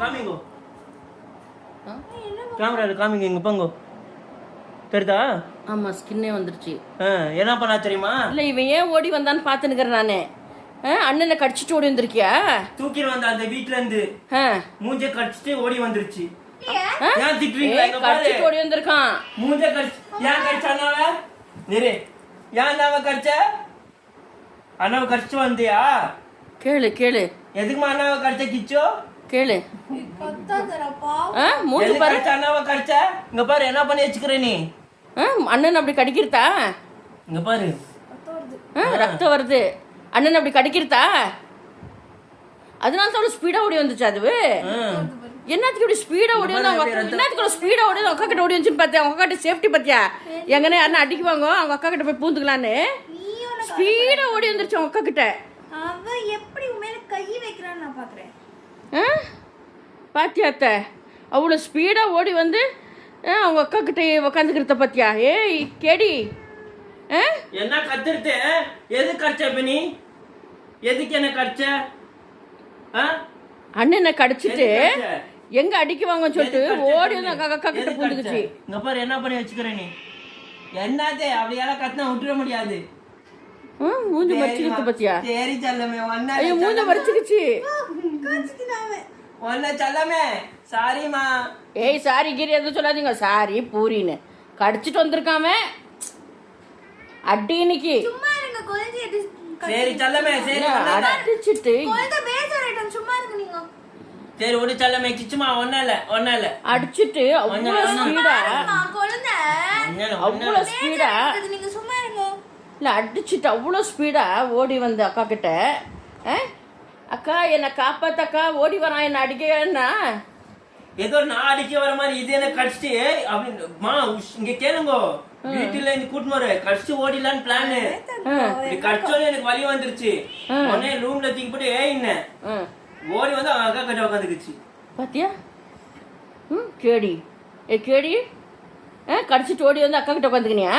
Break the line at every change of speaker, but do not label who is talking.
காமிங்கோ கேமராவில் காமிங்க இங்கே போங்கோ தெரியுதா?
ஆமா ஸ்கின்னே வந்துருச்சு.
என்ன பண்ணா தெரியுமா?
இல்ல இவன் ஏன் ஓடி வந்தான்னு பாத்துனுக்கிறேன் நானு. அண்ணனை கடிச்சிட்டு ஓடி வந்திருக்கியா?
தூக்கிட்டு வந்த அந்த வீட்ல இருந்து மூஞ்ச கடிச்சிட்டு ஓடி வந்துருச்சு.
ஏன் திட்டுறீங்க? கடிச்சிட்டு ஓடி வந்திருக்கான்.
மூஞ்ச கடிச்சு ஏன் கடிச்சானாவ? நிறு. ஏன் அவ கடிச்ச? அண்ணாவை கடிச்சு வந்தியா?
கேளு கேளு.
எதுக்குமா அண்ணாவை கடிச்ச கிச்சோ?
கேளு.
மூஞ்ச பாரு. அண்ணாவை கடிச்ச? இங்க பாரு என்ன பண்ணி வச்சுக்கிற நீ?
அண்ணன் அப்படி கடிக்கிறதா?
இங்க பாரு.
ரத்தம் வருது. அண்ணன் அப்படி கடிக்கிறதா? அதனால தான் ஸ்பீடா ஓடி வந்துச்சு. அதுவே என்னத்துக்கு இப்படி ஸ்பீடா ஓடி வந்து என்னத்துக்கு ஸ்பீடா ஓடி அக்கா கிட்ட ஓடி வந்துச்சுன்னு பார்த்தேன். அவங்க கிட்ட சேஃப்டி பார்த்தியா? எங்கன்னா யாருன்னா அடிக்குவாங்க அவங்க அக்கா கிட்ட போய் பூந்துக்கலான்னு ஸ்பீடா ஓடி வந்துருச்சு அவங்க அக்கா கிட்ட.
எப்படி மேல கை வைக்கிறான்னு நான் பாக்குறேன்.
பாத்தியா அத்தை அவ்வளோ ஸ்பீடா ஓடி வந்து அவங்க அக்கா கிட்ட உக்காந்துக்கிறத பாத்தியா? ஏய் கேடி
என்ன கத்துருத்து? எது கடிச்ச நீ? எதுக்கு என்ன கடிச்ச?
அண்ணனை கடிச்சிட்டு எங்க அடிக்குவாங்கன்னு சொல்லிட்டு ஓடி வந்து அக்கா கிட்ட பூந்துக்குச்சு.
இங்க பாரு என்ன பண்ணி வச்சுக்கிற நீ? என்னதே அப்படியெல்லாம் கத்தினா விட்டுற முடியாது.
மூஞ்ச மறிச்சுக்கிட்டு பாத்தியா?
சரி செல்லமே ஒன்னா.
ஐயோ மூஞ்ச மறிச்சுக்கிச்சு.
ஒன்ன செல்லமே சாரிமா.
ஏய் சாரி கிரி எதுவும் சொல்லாதீங்க. சாரி பூரின்னு கடிச்சிட்டு வந்திருக்காம அடி இன்னைக்கு.
சரி செல்லமே சரி
அடிச்சிட்டு
சரி ஒரு செல்லமே கிச்சுமா ஒன்னல
அடிச்சிட்டு அவ்வளோ ஸ்பீடா இல்ல அடிச்சிட்டு அவ்வளோ ஸ்பீடா ஓடி வந்து அக்கா கிட்ட அக்கா என்ன காப்பாத்தக்கா ஓடி வரான் என்ன அடிக்கன்னா
ஏதோ நான் அடிக்க வர மாதிரி இது என்ன கடிச்சிட்டு அப்படின்னு இங்க கேளுங்க. வீட்டுல இருந்து கூட்டினு வர கடிச்சு ஓடிலான்னு பிளானு. கடிச்சோன்னு எனக்கு வலி வந்துருச்சு. உடனே ரூம்ல தூக்கி போட்டு ஏன்னு ஓடி வந்து அவங்க அக்கா கிட்ட உட்காந்துக்குச்சு.
பாத்தியா? கேடி கேடி கடிச்சிட்டு ஓடி வந்து அக்கா கிட்ட உட்காந்துக்கினியா?